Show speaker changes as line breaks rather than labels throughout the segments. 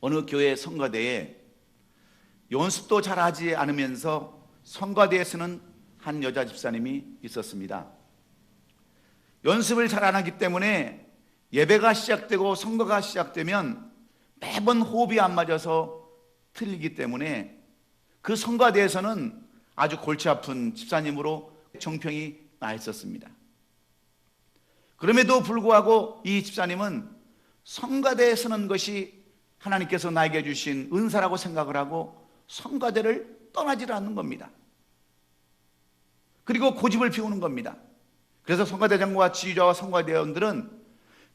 어느 교회 성가대에 연습도 잘하지 않으면서 성가대에 서는 한 여자 집사님이 있었습니다. 연습을 잘 안 하기 때문에 예배가 시작되고 성가가 시작되면 매번 호흡이 안 맞아서 틀리기 때문에 그 성가대에서는 아주 골치 아픈 집사님으로 정평이 나 있었습니다. 그럼에도 불구하고 이 집사님은 성가대에 서는 것이 하나님께서 나에게 주신 은사라고 생각을 하고 성가대를 떠나질 않는 겁니다. 그리고 고집을 피우는 겁니다. 그래서 성가대장과 지휘자와 성가대원들은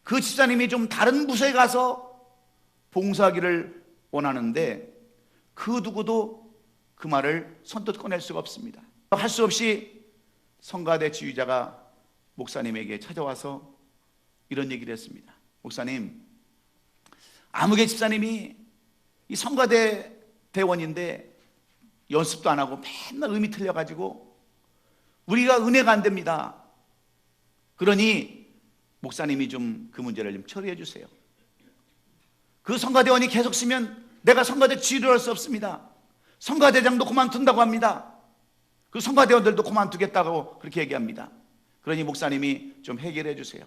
그 집사님이 좀 다른 부서에 가서 봉사하기를 원하는데 그 누구도 그 말을 선뜻 꺼낼 수가 없습니다. 할 수 없이 성가대 지휘자가 목사님에게 찾아와서 이런 얘기를 했습니다. 목사님, 아무개 집사님이 이 성가대 대원인데 연습도 안 하고 맨날 음이 틀려가지고 우리가 은혜가 안 됩니다. 그러니 목사님이 좀 그 문제를 좀 처리해 주세요. 그 성가대원이 계속 쓰면 내가 성가대 지휘를 할 수 없습니다. 성가대장도 그만둔다고 합니다. 그 성가대원들도 그만두겠다고 그렇게 얘기합니다. 그러니 목사님이 좀 해결해 주세요.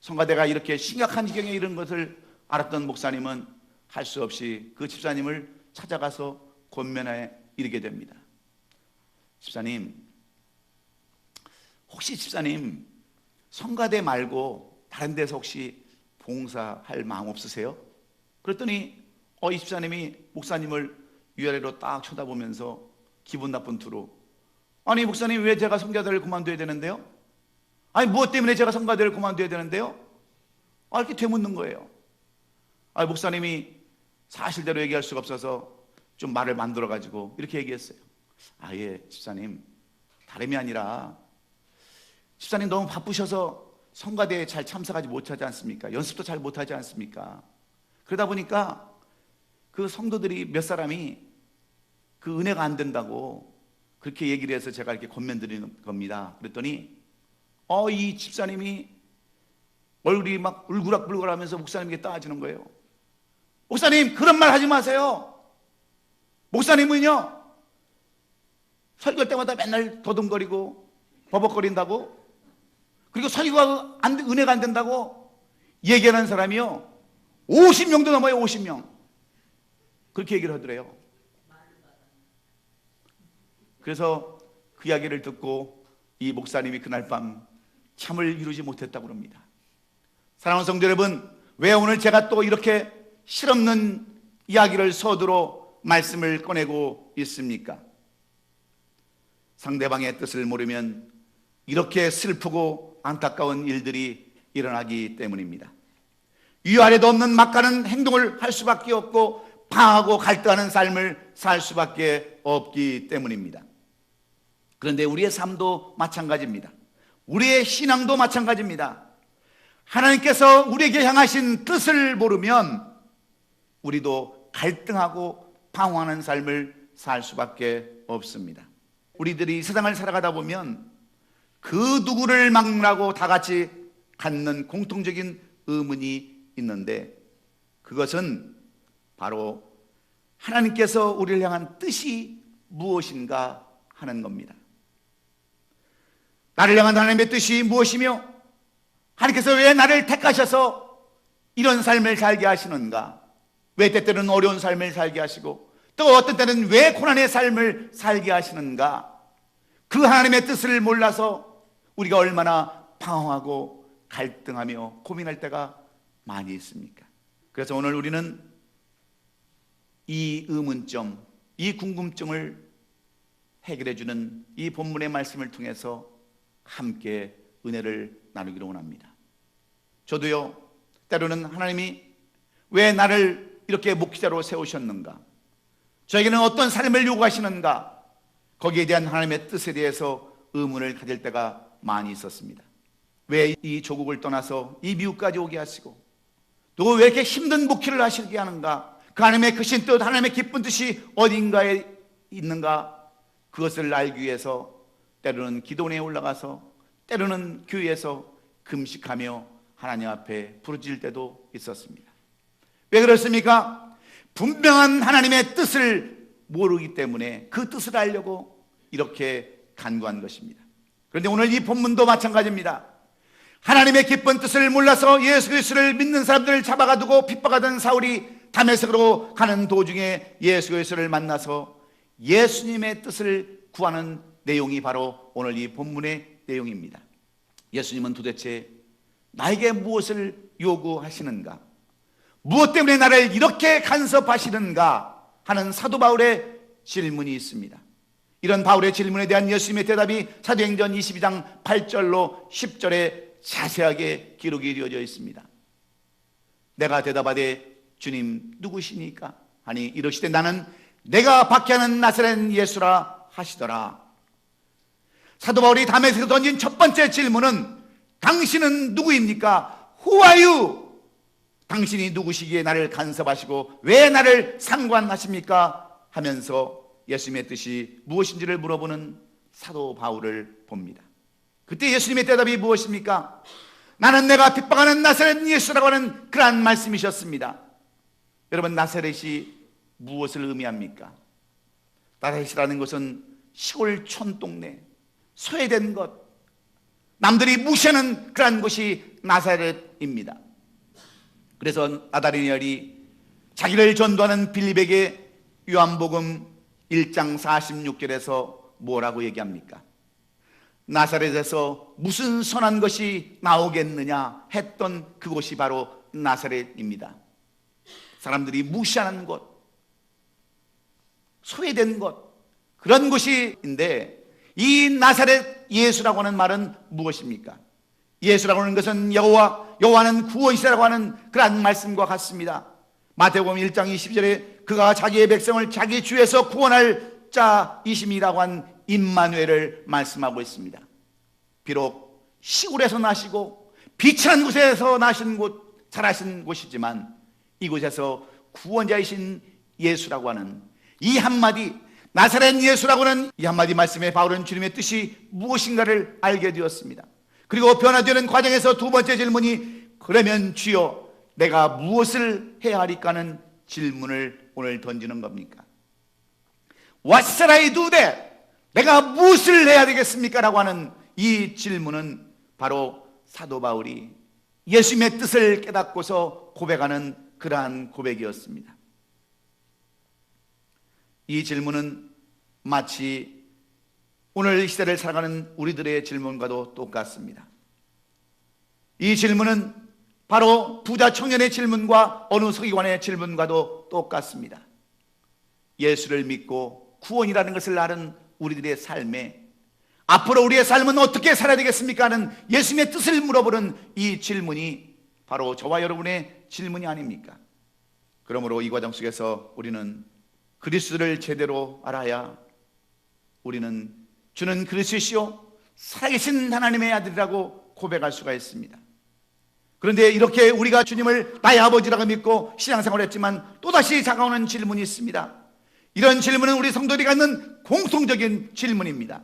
성가대가 이렇게 심각한 지경에 이른 것을 알았던 목사님은 할 수 없이 그 집사님을 찾아가서 권면에 이르게 됩니다. 집사님, 혹시 집사님 성가대 말고 다른 데서 혹시 봉사할 마음 없으세요? 그랬더니 이 집사님이 목사님을 위아래로 딱 쳐다보면서 기분 나쁜 투로, 아니 목사님, 왜 제가 성가대를 그만둬야 되는데요? 아니 무엇 때문에 제가 성가대를 그만둬야 되는데요? 이렇게 되묻는 거예요. 목사님이 사실대로 얘기할 수가 없어서 좀 말을 만들어 가지고 이렇게 얘기했어요. 예, 집사님, 다름이 아니라 집사님 너무 바쁘셔서 성가대에 잘 참석하지 못하지 않습니까? 연습도 잘 못하지 않습니까? 그러다 보니까 그 성도들이 몇 사람이 그 은혜가 안 된다고 그렇게 얘기를 해서 제가 이렇게 권면드리는 겁니다. 그랬더니 이 집사님이 얼굴이 막 울그락불그락하면서 목사님에게 따지는 거예요. 목사님, 그런 말 하지 마세요. 목사님은요 설교할 때마다 맨날 더듬거리고 버벅거린다고, 그리고 설교가 은혜가 안 된다고 얘기하는 사람이요 50명도 넘어요. 50명 그렇게 얘기를 하더래요. 그래서 그 이야기를 듣고 이 목사님이 그날 밤 잠을 이루지 못했다고 합니다. 사랑하는 성도 여러분, 왜 오늘 제가 또 이렇게 실없는 이야기를 서두로 말씀을 꺼내고 있습니까? 상대방의 뜻을 모르면 이렇게 슬프고 안타까운 일들이 일어나기 때문입니다. 위아래도 없는 막가는 행동을 할 수밖에 없고 방하고 갈등하는 삶을 살 수밖에 없기 때문입니다. 그런데 우리의 삶도 마찬가지입니다. 우리의 신앙도 마찬가지입니다. 하나님께서 우리에게 향하신 뜻을 모르면 우리도 갈등하고 방황하는 삶을 살 수밖에 없습니다. 우리들이 세상을 살아가다 보면 그 누구를 막라고 다 같이 갖는 공통적인 의문이 있는데, 그것은 바로 하나님께서 우리를 향한 뜻이 무엇인가 하는 겁니다. 나를 향한 하나님의 뜻이 무엇이며 하나님께서 왜 나를 택하셔서 이런 삶을 살게 하시는가, 왜 때때로는 어려운 삶을 살게 하시고 또 어떤 때는 왜 고난의 삶을 살게 하시는가, 그 하나님의 뜻을 몰라서 우리가 얼마나 방황하고 갈등하며 고민할 때가 많이 있습니까? 그래서 오늘 우리는 이 의문점, 이 궁금증을 해결해주는 이 본문의 말씀을 통해서 함께 은혜를 나누기를 원합니다. 저도요, 때로는 하나님이 왜 나를 이렇게 목회자로 세우셨는가, 저에게는 어떤 삶을 요구하시는가, 거기에 대한 하나님의 뜻에 대해서 의문을 가질 때가 많이 있었습니다. 왜 이 조국을 떠나서 이 미국까지 오게 하시고 또 왜 이렇게 힘든 목회를 하시게 하는가, 그 하나님의 크신 뜻, 하나님의 기쁜 뜻이 어딘가에 있는가, 그것을 알기 위해서 때로는 기도원에 올라가서 때로는 교회에서 금식하며 하나님 앞에 부르짖을 때도 있었습니다. 왜 그렇습니까? 분명한 하나님의 뜻을 모르기 때문에 그 뜻을 알려고 이렇게 간구한 것입니다. 그런데 오늘 이 본문도 마찬가지입니다. 하나님의 기쁜 뜻을 몰라서 예수 그리스도를 믿는 사람들을 잡아가두고 핍박하던 사울이 다메섹으로 가는 도중에 예수 그리스도를 만나서 예수님의 뜻을 구하는 내용이 바로 오늘 이 본문의 내용입니다. 예수님은 도대체 나에게 무엇을 요구하시는가? 무엇 때문에 나를 이렇게 간섭하시는가? 하는 사도 바울의 질문이 있습니다. 이런 바울의 질문에 대한 예수님의 대답이 사도행전 22장 8절로 10절에 자세하게 기록이 이루어져 있습니다. 내가 대답하되 주님 누구시니까? 하니 이르시되 나는 내가 박해하는 나사렛 예수라 하시더라. 사도 바울이 다메섹에서 던진 첫 번째 질문은 당신은 누구입니까? Who are you? 당신이 누구시기에 나를 간섭하시고 왜 나를 상관하십니까? 하면서 예수님의 뜻이 무엇인지를 물어보는 사도 바울을 봅니다. 그때 예수님의 대답이 무엇입니까? 나는 내가 핍박하는 나사렛 예수라고 하는 그러한 말씀이셨습니다. 여러분, 나사렛이 무엇을 의미합니까? 나사렛이라는 것은 시골 촌동네, 소외된 것, 남들이 무시하는 그러한 곳이 나사렛입니다. 그래서 나다리엘이 자기를 전도하는 빌립에게 요한복음 1장 46절에서 뭐라고 얘기합니까? 나사렛에서 무슨 선한 것이 나오겠느냐 했던 그곳이 바로 나사렛입니다. 사람들이 무시하는 곳, 소외된 곳, 그런 곳인데 이 나사렛 예수라고 하는 말은 무엇입니까? 예수라고 하는 것은 여호와는 구원이시라고 하는 그런 말씀과 같습니다. 마태복음 1장 20절에 그가 자기의 백성을 자기 주에서 구원할 자이심이라고 한 임마누엘을 말씀하고 있습니다. 비록 시골에서 나시고 비천한 곳에서 나신 곳, 자라신 곳이지만 이곳에서 구원자이신 예수라고 하는 이 한마디, 나사렛 예수라고 하는 이 한마디 말씀에 바울은 주님의 뜻이 무엇인가를 알게 되었습니다. 그리고 변화되는 과정에서 두 번째 질문이 그러면 주여 내가 무엇을 해야 하리까는 질문을 오늘 던지는 겁니까? What shall I do that? 내가 무엇을 해야 되겠습니까? 라고 하는 이 질문은 바로 사도 바울이 예수님의 뜻을 깨닫고서 고백하는 그러한 고백이었습니다. 이 질문은 마치 오늘 시대를 살아가는 우리들의 질문과도 똑같습니다. 이 질문은 바로 부자 청년의 질문과 어느 서기관의 질문과도 똑같습니다. 예수를 믿고 구원이라는 것을 아는 우리들의 삶에 앞으로 우리의 삶은 어떻게 살아야 되겠습니까? 하는 예수님의 뜻을 물어보는 이 질문이 바로 저와 여러분의 질문이 아닙니까? 그러므로 이 과정 속에서 우리는 그리스도를 제대로 알아야 우리는 주는 그리스도시요 살아계신 하나님의 아들이라고 고백할 수가 있습니다. 그런데 이렇게 우리가 주님을 나의 아버지라고 믿고 신앙생활을 했지만 또다시 다가오는 질문이 있습니다. 이런 질문은 우리 성도들이 갖는 공통적인 질문입니다.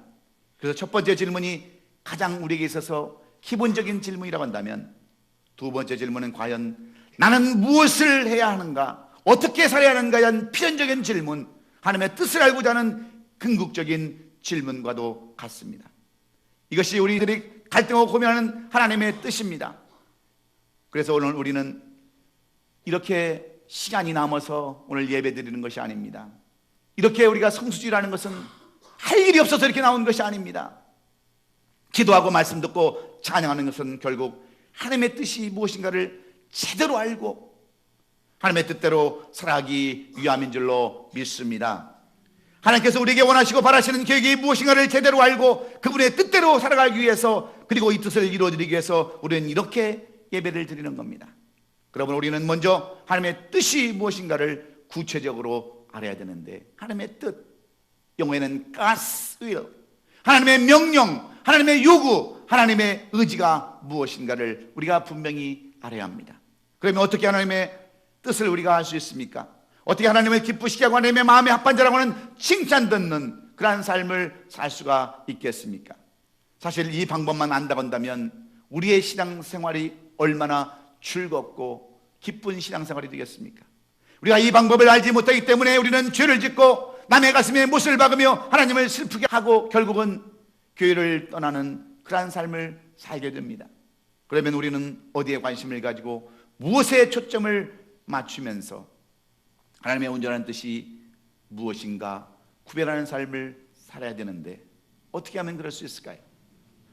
그래서 첫 번째 질문이 가장 우리에게 있어서 기본적인 질문이라고 한다면 두 번째 질문은 과연 나는 무엇을 해야 하는가, 어떻게 살아야 하는가에 대한 필연적인 질문, 하나님의 뜻을 알고자 하는 궁극적인 질문과도 같습니다. 이것이 우리들이 갈등하고 고민하는 하나님의 뜻입니다. 그래서 오늘 우리는 이렇게 시간이 남아서 오늘 예배 드리는 것이 아닙니다. 이렇게 우리가 성수주의라는 것은 할 일이 없어서 이렇게 나온 것이 아닙니다. 기도하고 말씀 듣고 찬양하는 것은 결국 하나님의 뜻이 무엇인가를 제대로 알고 하나님의 뜻대로 살아가기 위함인 줄로 믿습니다. 하나님께서 우리에게 원하시고 바라시는 계획이 무엇인가를 제대로 알고 그분의 뜻대로 살아가기 위해서, 그리고 이 뜻을 이루어드리기 위해서 우리는 이렇게 예배를 드리는 겁니다. 그러면 우리는 먼저 하나님의 뜻이 무엇인가를 구체적으로 알아야 되는데, 하나님의 뜻, 영어에는 God's will, 하나님의 명령, 하나님의 요구, 하나님의 의지가 무엇인가를 우리가 분명히 알아야 합니다. 그러면 어떻게 하나님의 뜻을 우리가 알 수 있습니까? 어떻게 하나님을 기쁘시게 하고 하나님의 마음에 합한 자라고 하는 칭찬 듣는 그러한 삶을 살 수가 있겠습니까? 사실 이 방법만 안다고 한다면 우리의 신앙생활이 얼마나 즐겁고 기쁜 신앙생활이 되겠습니까? 우리가 이 방법을 알지 못하기 때문에 우리는 죄를 짓고 남의 가슴에 못을 박으며 하나님을 슬프게 하고 결국은 교회를 떠나는 그러한 삶을 살게 됩니다. 그러면 우리는 어디에 관심을 가지고 무엇에 초점을 맞추면서 하나님의 온전한 뜻이 무엇인가 구별하는 삶을 살아야 되는데 어떻게 하면 그럴 수 있을까요?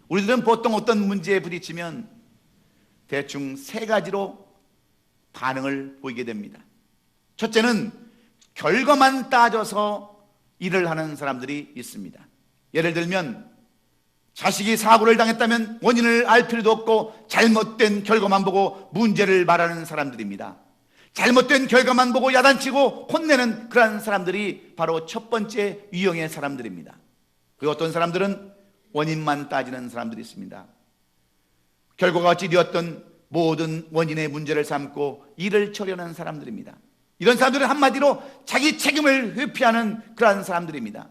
우리들은 보통 어떤 문제에 부딪히면 대충 세 가지로 반응을 보이게 됩니다. 첫째는 결과만 따져서 일을 하는 사람들이 있습니다. 예를 들면 자식이 사고를 당했다면 원인을 알 필요도 없고 잘못된 결과만 보고 문제를 말하는 사람들입니다. 잘못된 결과만 보고 야단치고 혼내는 그런 사람들이 바로 첫 번째 유형의 사람들입니다. 그리고 어떤 사람들은 원인만 따지는 사람들이 있습니다. 결과가 어찌 되었든 모든 원인의 문제를 삼고 일을 처리하는 사람들입니다. 이런 사람들은 한마디로 자기 책임을 회피하는 그러한 사람들입니다.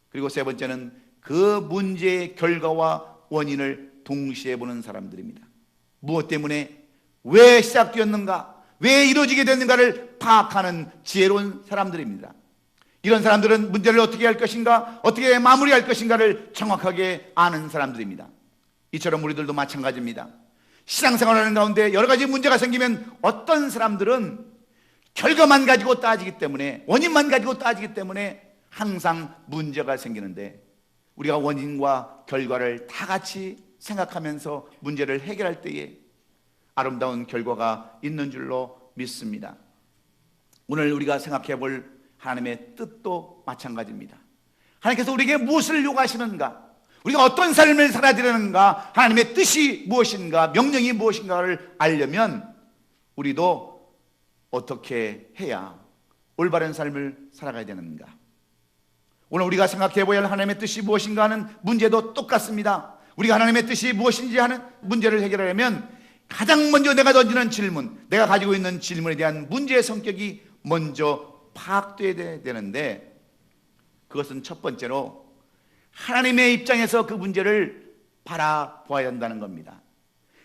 그리고 세 번째는 그 문제의 결과와 원인을 동시에 보는 사람들입니다. 무엇 때문에 왜 시작되었는가, 왜 이루어지게 됐는가를 파악하는 지혜로운 사람들입니다. 이런 사람들은 문제를 어떻게 할 것인가, 어떻게 마무리할 것인가를 정확하게 아는 사람들입니다. 이처럼 우리들도 마찬가지입니다. 신앙생활하는 가운데 여러 가지 문제가 생기면 어떤 사람들은 결과만 가지고 따지기 때문에, 원인만 가지고 따지기 때문에 항상 문제가 생기는데, 우리가 원인과 결과를 다 같이 생각하면서 문제를 해결할 때에 아름다운 결과가 있는 줄로 믿습니다. 오늘 우리가 생각해 볼 하나님의 뜻도 마찬가지입니다. 하나님께서 우리에게 무엇을 요구하시는가, 우리가 어떤 삶을 살아야 되는가, 하나님의 뜻이 무엇인가, 명령이 무엇인가를 알려면 우리도 어떻게 해야 올바른 삶을 살아가야 되는가. 오늘 우리가 생각해 보아야 할 하나님의 뜻이 무엇인가 하는 문제도 똑같습니다. 우리가 하나님의 뜻이 무엇인지 하는 문제를 해결하려면 가장 먼저 내가 던지는 질문, 내가 가지고 있는 질문에 대한 문제의 성격이 먼저 파악돼야 되는데, 그것은 첫 번째로 하나님의 입장에서 그 문제를 바라보아야 한다는 겁니다.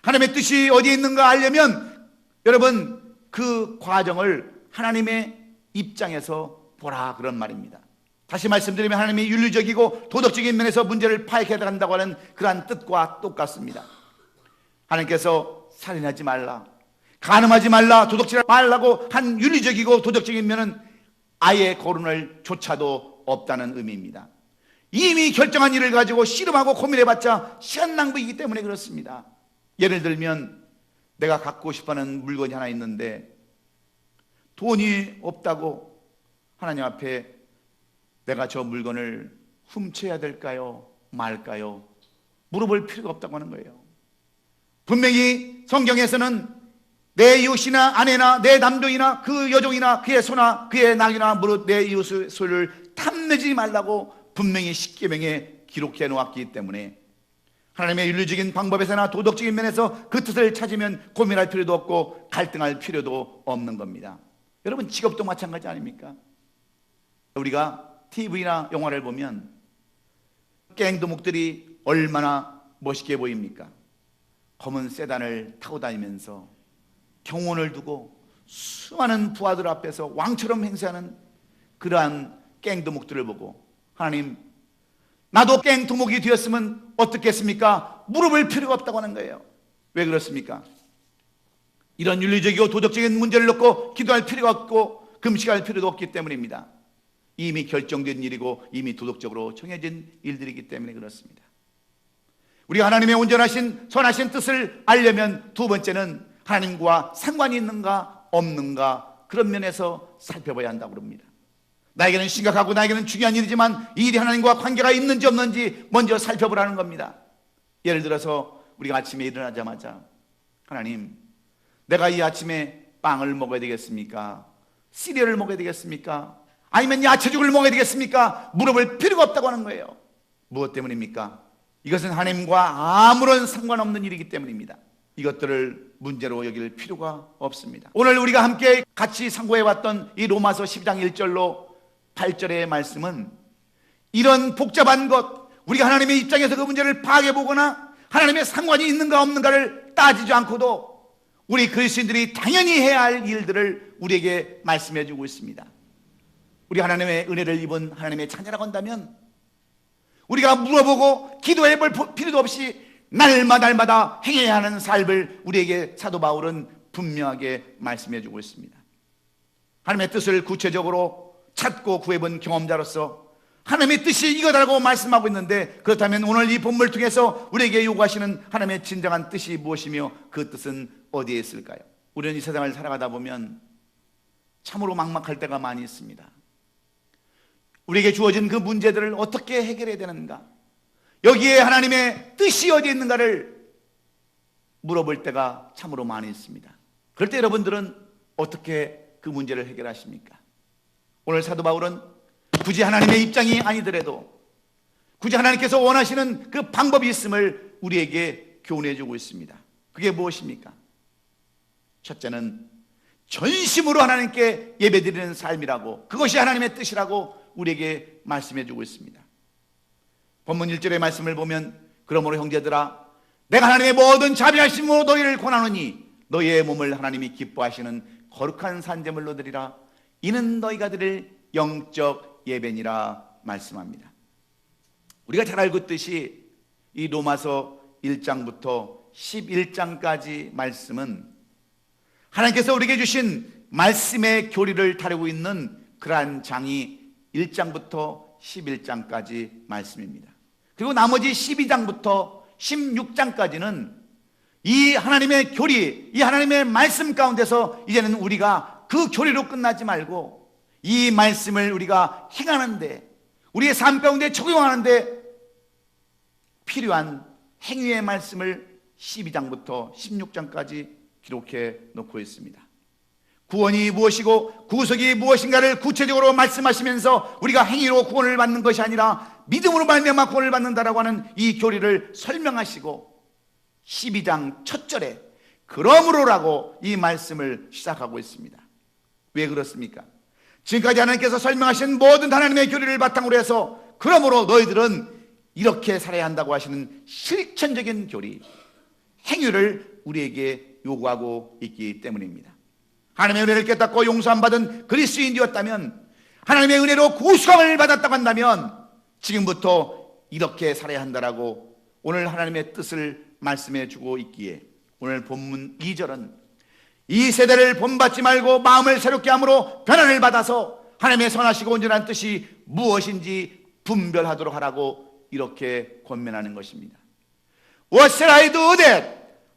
하나님의 뜻이 어디에 있는가 알려면 여러분 그 과정을 하나님의 입장에서 보라, 그런 말입니다. 다시 말씀드리면 하나님이 윤리적이고 도덕적인 면에서 문제를 파악해야 한다고 하는 그러한 뜻과 똑같습니다. 하나님께서 살인하지 말라, 간음하지 말라, 도둑질하지 말라고 한 윤리적이고 도덕적인 면은 아예 거론할 조차도 없다는 의미입니다. 이미 결정한 일을 가지고 씨름하고 고민해봤자 시간 낭비이기 때문에 그렇습니다. 예를 들면 내가 갖고 싶어하는 물건이 하나 있는데 돈이 없다고 하나님 앞에 내가 저 물건을 훔쳐야 될까요, 말까요? 물어볼 필요가 없다고 하는 거예요. 분명히 성경에서는 내 이웃이나 아내나 내 남종이나 그 여종이나 그의 소나 그의 낙이나 무릇 내 이웃의 소유를 탐내지 말라고 분명히 십계명에 기록해 놓았기 때문에 하나님의 윤리적인 방법에서나 도덕적인 면에서 그 뜻을 찾으면 고민할 필요도 없고 갈등할 필요도 없는 겁니다. 여러분 직업도 마찬가지 아닙니까? 우리가 TV나 영화를 보면 갱도목들이 얼마나 멋있게 보입니까? 검은 세단을 타고 다니면서 경호원을 두고 수많은 부하들 앞에서 왕처럼 행세하는 그러한 갱도목들을 보고, 하나님, 나도 갱도목이 되었으면 어떻겠습니까? 물어볼 필요가 없다고 하는 거예요. 왜 그렇습니까? 이런 윤리적이고 도덕적인 문제를 놓고 기도할 필요가 없고 금식할 필요도 없기 때문입니다. 이미 결정된 일이고 이미 도덕적으로 정해진 일들이기 때문에 그렇습니다. 우리가 하나님의 온전하신 선하신 뜻을 알려면 두 번째는 하나님과 상관이 있는가 없는가, 그런 면에서 살펴봐야 한다고 합니다. 나에게는 심각하고 나에게는 중요한 일이지만 이 일이 하나님과 관계가 있는지 없는지 먼저 살펴보라는 겁니다. 예를 들어서 우리가 아침에 일어나자마자 하나님, 내가 이 아침에 빵을 먹어야 되겠습니까? 시리얼을 먹어야 되겠습니까? 아니면 야채죽을 먹어야 되겠습니까? 물어볼 필요가 없다고 하는 거예요. 무엇 때문입니까? 이것은 하나님과 아무런 상관없는 일이기 때문입니다. 이것들을 문제로 여길 필요가 없습니다. 오늘 우리가 함께 같이 상고해왔던 이 로마서 12장 1절로 8절의 말씀은 이런 복잡한 것, 우리가 하나님의 입장에서 그 문제를 파악해보거나 하나님의 상관이 있는가 없는가를 따지지 않고도 우리 그리스도인들이 당연히 해야 할 일들을 우리에게 말씀해 주고 있습니다. 우리 하나님의 은혜를 입은 하나님의 자녀라고 한다면 우리가 물어보고 기도해 볼 필요도 없이 날마다 행해야 하는 삶을 우리에게 사도 바울은 분명하게 말씀해 주고 있습니다. 하나님의 뜻을 구체적으로 찾고 구해본 경험자로서 하나님의 뜻이 이거다라고 말씀하고 있는데, 그렇다면 오늘 이 본문을 통해서 우리에게 요구하시는 하나님의 진정한 뜻이 무엇이며 그 뜻은 어디에 있을까요? 우리는 이 세상을 살아가다 보면 참으로 막막할 때가 많이 있습니다. 우리에게 주어진 그 문제들을 어떻게 해결해야 되는가, 여기에 하나님의 뜻이 어디에 있는가를 물어볼 때가 참으로 많이 있습니다. 그럴 때 여러분들은 어떻게 그 문제를 해결하십니까? 오늘 사도 바울은 굳이 하나님의 입장이 아니더라도 굳이 하나님께서 원하시는 그 방법이 있음을 우리에게 교훈해 주고 있습니다. 그게 무엇입니까? 첫째는 전심으로 하나님께 예배드리는 삶이라고, 그것이 하나님의 뜻이라고 우리에게 말씀해 주고 있습니다. 본문 1절의 말씀을 보면, 그러므로 형제들아 내가 하나님의 모든 자비하심으로 너희를 권하노니 너희의 몸을 하나님이 기뻐하시는 거룩한 산제물로 드리라. 이는 너희가 드릴 영적 예배니라 말씀합니다. 우리가 잘 알고 있듯이 이 로마서 1장부터 11장까지 말씀은 하나님께서 우리에게 주신 말씀의 교리를 다루고 있는 그러한 장이 1장부터 11장까지 말씀입니다. 그리고 나머지 12장부터 16장까지는 이 하나님의 교리, 이 하나님의 말씀 가운데서 이제는 우리가 그 교리로 끝나지 말고 이 말씀을 우리가 행하는데, 우리의 삶 가운데 적용하는데 필요한 행위의 말씀을 12장부터 16장까지 기록해 놓고 있습니다. 구원이 무엇이고 구속이 무엇인가를 구체적으로 말씀하시면서 우리가 행위로 구원을 받는 것이 아니라 믿음으로 말미암아 구원을 받는다라고 하는 이 교리를 설명하시고 12장 첫 절에 그러므로라고 이 말씀을 시작하고 있습니다. 왜 그렇습니까? 지금까지 하나님께서 설명하신 모든 하나님의 교리를 바탕으로 해서 그러므로 너희들은 이렇게 살아야 한다고 하시는 실천적인 교리, 행위를 우리에게 요구하고 있기 때문입니다. 하나님의 은혜를 깨닫고 용서함 받은 그리스도인이었다면, 하나님의 은혜로 구속함을 받았다고 한다면 지금부터 이렇게 살아야 한다라고 오늘 하나님의 뜻을 말씀해 주고 있기에, 오늘 본문 2절은 이 세대를 본받지 말고 마음을 새롭게 함으로 변화를 받아서 하나님의 선하시고 온전한 뜻이 무엇인지 분별하도록 하라고 이렇게 권면하는 것입니다. What shall I do that?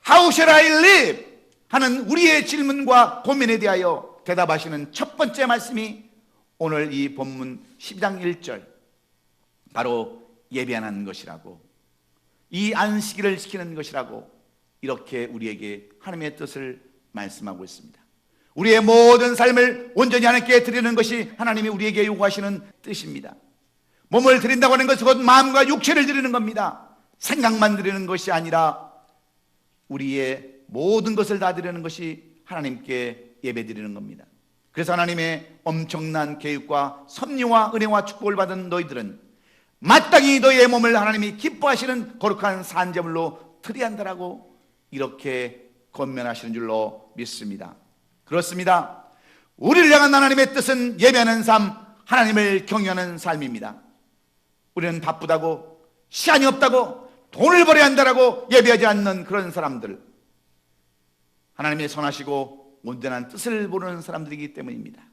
How shall I live? 하는 우리의 질문과 고민에 대하여 대답하시는 첫 번째 말씀이 오늘 이 본문 12장 1절, 바로 예배하는 것이라고, 이 안식일을 지키는 것이라고 이렇게 우리에게 하나님의 뜻을 말씀하고 있습니다. 우리의 모든 삶을 온전히 하나님께 드리는 것이 하나님이 우리에게 요구하시는 뜻입니다. 몸을 드린다고 하는 것은 곧 마음과 육체를 드리는 겁니다. 생각만 드리는 것이 아니라 우리의 모든 것을 다 드리는 것이 하나님께 예배 드리는 겁니다. 그래서 하나님의 엄청난 계획과 섭리와 은혜와 축복을 받은 너희들은 마땅히 너희의 몸을 하나님이 기뻐하시는 거룩한 산제물로 드려야 한다라고 이렇게 권면하시는 줄로 믿습니다. 그렇습니다. 우리를 향한 하나님의 뜻은 예배하는 삶, 하나님을 경외하는 삶입니다. 우리는 바쁘다고, 시간이 없다고, 돈을 벌어야 한다라고 예배하지 않는 그런 사람들, 하나님의 선하시고 온전한 뜻을 모르는 사람들이기 때문입니다.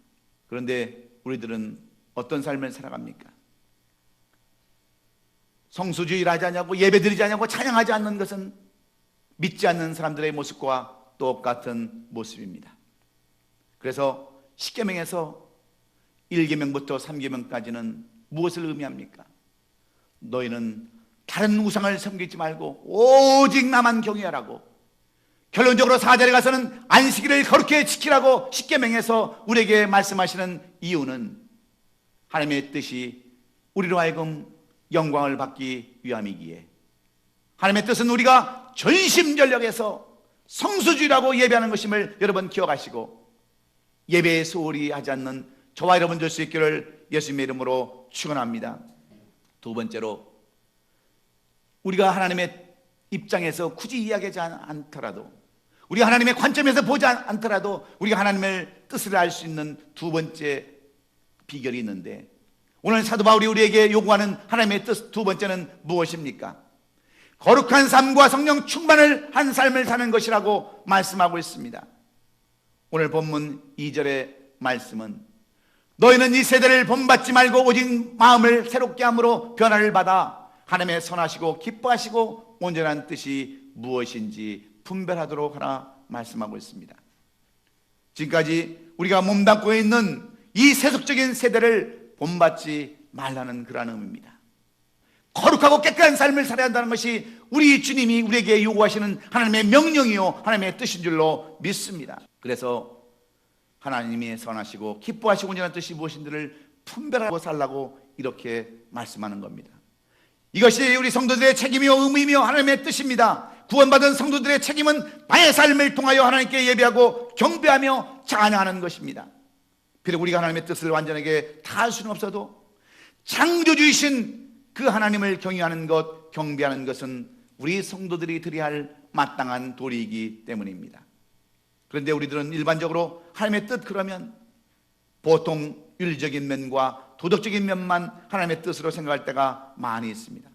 그런데 우리들은 어떤 삶을 살아갑니까? 성수주의를 하지 않냐고, 예배드리지 않냐고, 찬양하지 않는 것은 믿지 않는 사람들의 모습과 똑같은 모습입니다. 그래서 십계명에서 1계명부터 3계명까지는 무엇을 의미합니까? 너희는 다른 우상을 섬기지 말고 오직 나만 경외하라고, 결론적으로 4절에 가서는 안식일을 거룩히 지키라고 십계명에서 우리에게 말씀하시는 이유는 하나님의 뜻이 우리로 하여금 영광을 받기 위함이기에, 하나님의 뜻은 우리가 전심전력에서 성수주의라고 예배하는 것임을 여러분 기억하시고, 예배에 소홀히 하지 않는 저와 여러분 될 수 있기를 예수님의 이름으로 축원합니다. 두 번째로, 우리가 하나님의 입장에서 굳이 이야기하지 않더라도 우리 하나님의 관점에서 보지 않더라도 우리가 하나님의 뜻을 알 수 있는 두 번째 비결이 있는데, 오늘 사도 바울이 우리에게 요구하는 하나님의 뜻 두 번째는 무엇입니까? 거룩한 삶과 성령 충만을 한 삶을 사는 것이라고 말씀하고 있습니다. 오늘 본문 2절의 말씀은 너희는 이 세대를 본받지 말고 오직 마음을 새롭게 함으로 변화를 받아 하나님의 선하시고 기뻐하시고 온전한 뜻이 무엇인지 분별하도록 하라 말씀하고 있습니다. 지금까지 우리가 몸담고 있는 이 세속적인 세대를 본받지 말라는 그런 의미입니다. 거룩하고 깨끗한 삶을 살아야 한다는 것이 우리 주님이 우리에게 요구하시는 하나님의 명령이요 하나님의 뜻인 줄로 믿습니다. 그래서 하나님이 선하시고 기뻐하시고 온전한 뜻이 무엇인지를 분별하고 살라고 이렇게 말씀하는 겁니다. 이것이 우리 성도들의 책임이요 의무이며 하나님의 뜻입니다. 구원받은 성도들의 책임은 나의 삶을 통하여 하나님께 예배하고 경배하며 찬양하는 것입니다. 비록 우리가 하나님의 뜻을 완전하게 다 할 수는 없어도 창조주이신 그 하나님을 경외하는 것, 경배하는 것은 우리 성도들이 드려야 할 마땅한 도리이기 때문입니다. 그런데 우리들은 일반적으로 하나님의 뜻 그러면 보통 윤리적인 면과 도덕적인 면만 하나님의 뜻으로 생각할 때가 많이 있습니다.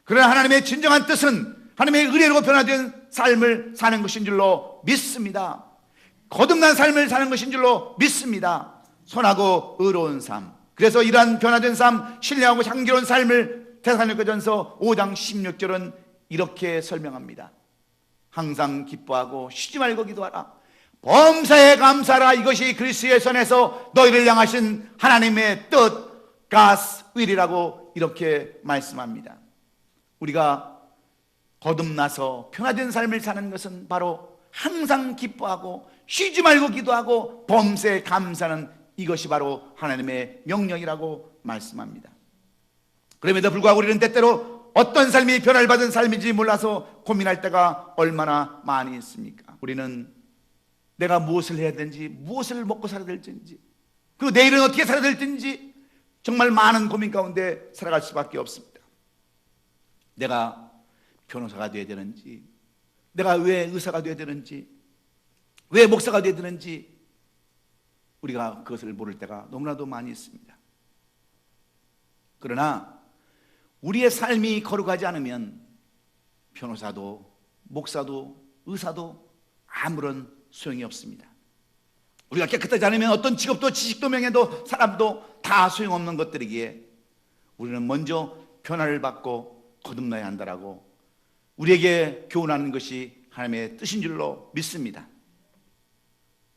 그러나 하나님의 진정한 뜻은 하나님의 은혜로 변화된 삶을 사는 것인 줄로 믿습니다. 거듭난 삶을 사는 것인 줄로 믿습니다. 선하고 의로운 삶. 그래서 이러한 변화된 삶, 신뢰하고 향기로운 삶을 데살로니가전서 5장 16절은 이렇게 설명합니다. 항상 기뻐하고 쉬지 말고 기도하라. 범사에 감사하라. 이것이 그리스도의 손에서 너희를 향하신 하나님의 뜻, God's will이라고 이렇게 말씀합니다. 우리가 거듭나서 변화된 삶을 사는 것은 바로 항상 기뻐하고 쉬지 말고 기도하고 범사에 감사하는 이것이 바로 하나님의 명령이라고 말씀합니다. 그럼에도 불구하고 우리는 때때로 어떤 삶이 변화를 받은 삶인지 몰라서 고민할 때가 얼마나 많이 있습니까? 우리는 내가 무엇을 해야 되는지, 무엇을 먹고 살아야 될지, 그리고 내일은 어떻게 살아야 될지 정말 많은 고민 가운데 살아갈 수밖에 없습니다. 내가 변호사가 되어야 되는지, 내가 왜 의사가 되어야 되는지, 왜 목사가 되어야 되는지 우리가 그것을 모를 때가 너무나도 많이 있습니다. 그러나 우리의 삶이 거룩하지 않으면 변호사도 목사도 의사도 아무런 소용이 없습니다. 우리가 깨끗하지 않으면 어떤 직업도 지식도 명예도 사람도 다 소용없는 것들이기에 우리는 먼저 변화를 받고 거듭나야 한다라고 우리에게 교훈하는 것이 하나님의 뜻인 줄로 믿습니다.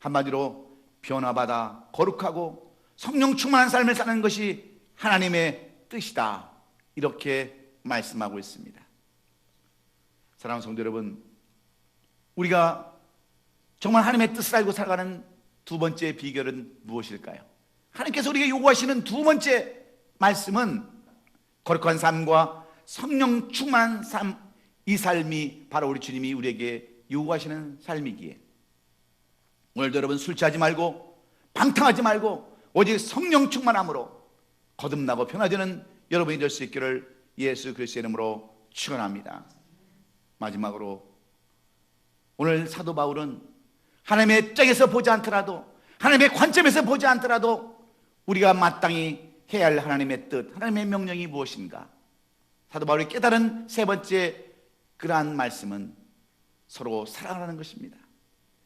한마디로 변화받아 거룩하고 성령 충만한 삶을 사는 것이 하나님의 뜻이다, 이렇게 말씀하고 있습니다. 사랑하는 성도 여러분, 우리가 정말 하나님의 뜻을 알고 살아가는 두 번째 비결은 무엇일까요? 하나님께서 우리에게 요구하시는 두 번째 말씀은 거룩한 삶과 성령 충만한 삶, 이 삶이 바로 우리 주님이 우리에게 요구하시는 삶이기에 오늘도 여러분 술 취하지 말고 방탕하지 말고 오직 성령 충만함으로 거듭나고 변화되는 여러분이 될 수 있기를 예수 그리스도의 이름으로 축원합니다. 마지막으로 오늘 사도 바울은 하나님의 짝에서 보지 않더라도, 하나님의 관점에서 보지 않더라도 우리가 마땅히 해야 할 하나님의 뜻, 하나님의 명령이 무엇인가, 사도 바울이 깨달은 세 번째 그러한 말씀은 서로 사랑하라는 것입니다.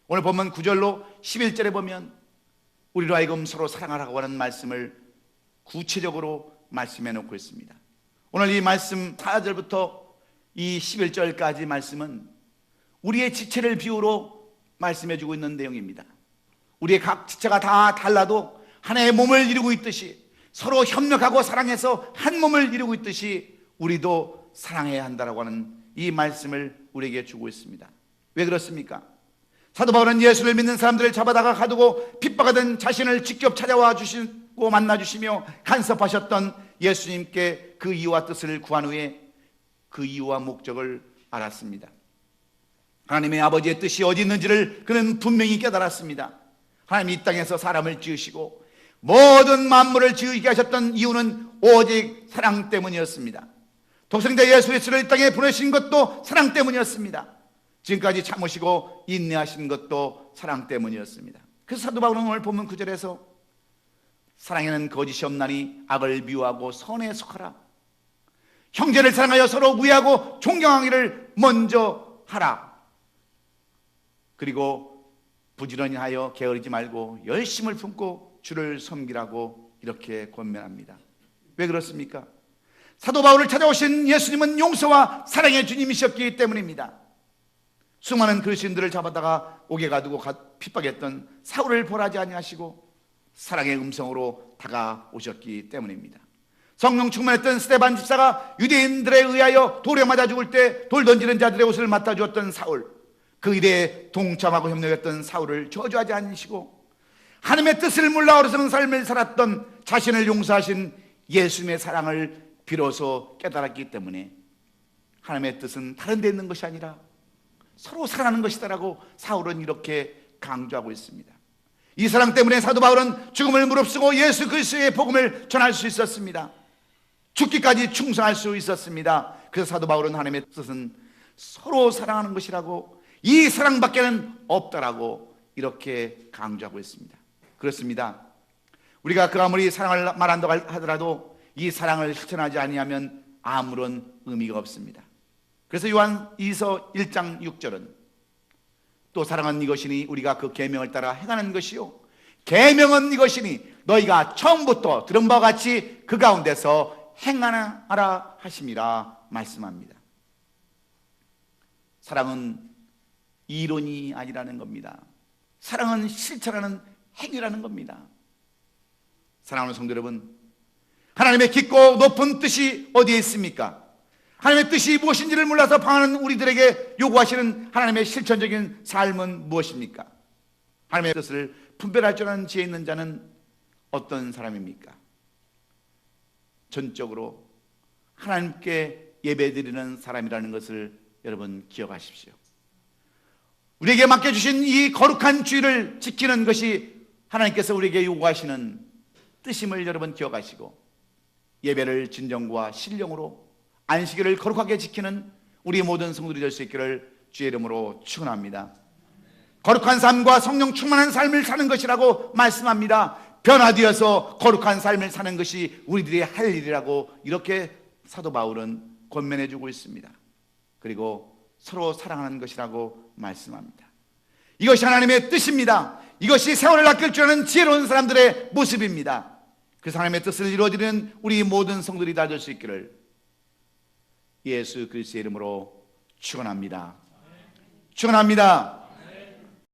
오늘 본문 9절로 11절에 보면 우리로 하여금 서로 사랑하라고 하는 말씀을 구체적으로 말씀해 놓고 있습니다. 오늘 이 말씀 4절부터 이 11절까지 말씀은 우리의 지체를 비유로 말씀해 주고 있는 내용입니다. 우리의 각 지체가 다 달라도 하나의 몸을 이루고 있듯이, 서로 협력하고 사랑해서 한 몸을 이루고 있듯이 우리도 사랑해야 한다라고 하는 이 말씀을 우리에게 주고 있습니다. 왜 그렇습니까? 사도 바울은 예수를 믿는 사람들을 잡아다가 가두고 핍박하던 자신을 직접 찾아와 주시고 만나 주시며 간섭하셨던 예수님께 그 이유와 뜻을 구한 후에 그 이유와 목적을 알았습니다. 하나님의 아버지의 뜻이 어디 있는지를 그는 분명히 깨달았습니다. 하나님이 이 땅에서 사람을 지으시고 모든 만물을 지으게 하셨던 이유는 오직 사랑 때문이었습니다. 독생자 예수 그리스도를 이 땅에 보내신 것도 사랑 때문이었습니다. 지금까지 참으시고 인내하신 것도 사랑 때문이었습니다. 그래서 사도 바울은 오늘 본문 9절에서 사랑에는 거짓이 없나니 악을 미워하고 선에 속하라. 형제를 사랑하여 서로 무의하고 존경하기를 먼저 하라. 그리고 부지런히 하여 게으르지 말고 열심을 품고 주를 섬기라고 이렇게 권면합니다. 왜 그렇습니까? 사도 바울을 찾아오신 예수님은 용서와 사랑의 주님이셨기 때문입니다. 수많은 그리스도인들을 잡아다가 옥에 가두고 핍박했던 사울을 벌하지 아니하시고 사랑의 음성으로 다가오셨기 때문입니다. 성령 충만했던 스데반 집사가 유대인들에 의하여 돌에 맞아 죽을 때 돌 던지는 자들의 옷을 맡아주었던 사울, 그 일에 동참하고 협력했던 사울을 저주하지 않으시고 하나님의 뜻을 몰라 어리석은 삶을 살았던 자신을 용서하신 예수님의 사랑을 비로소 깨달았기 때문에 하나님의 뜻은 다른 데 있는 것이 아니라 서로 사랑하는 것이다라고 사울은 이렇게 강조하고 있습니다. 이 사랑 때문에 사도 바울은 죽음을 무릅쓰고 예수 그리스도의 복음을 전할 수 있었습니다. 죽기까지 충성할 수 있었습니다. 그래서 사도 바울은 하나님의 뜻은 서로 사랑하는 것이라고, 이 사랑밖에는 없다라고 이렇게 강조하고 있습니다. 그렇습니다. 우리가 그 아무리 사랑을 말한다고 하더라도 이 사랑을 실천하지 아니하면 아무런 의미가 없습니다. 그래서 요한이서 1장 6절은 또 사랑은 이것이니 우리가 그 계명을 따라 행하는 것이요 계명은 이것이니 너희가 처음부터 들은 바와 같이 그 가운데서 행하라 하심이라 말씀합니다. 사랑은 이론이 아니라는 겁니다. 사랑은 실천하는 행위라는 겁니다. 사랑하는 성도 여러분, 하나님의 깊고 높은 뜻이 어디에 있습니까? 하나님의 뜻이 무엇인지를 몰라서 방황하는 우리들에게 요구하시는 하나님의 실천적인 삶은 무엇입니까? 하나님의 뜻을 분별할 줄 아는 지혜 있는 자는 어떤 사람입니까? 전적으로 하나님께 예배드리는 사람이라는 것을 여러분 기억하십시오. 우리에게 맡겨주신 이 거룩한 주의를 지키는 것이 하나님께서 우리에게 요구하시는 뜻임을 여러분 기억하시고 예배를 진정과 신령으로 안식일을 거룩하게 지키는 우리 모든 성도들이 될 수 있기를 주의 이름으로 축원합니다. 거룩한 삶과 성령 충만한 삶을 사는 것이라고 말씀합니다. 변화되어서 거룩한 삶을 사는 것이 우리들이 할 일이라고 이렇게 사도 바울은 권면해 주고 있습니다. 그리고 서로 사랑하는 것이라고 말씀합니다. 이것이 하나님의 뜻입니다. 이것이 세월을 아낄 줄 아는 지혜로운 사람들의 모습입니다. 그래서 하나님의 뜻을 이루어지는 우리 모든 성도들이 다 될 수 있기를 예수 그리스도의 이름으로 축원합니다. 축원합니다.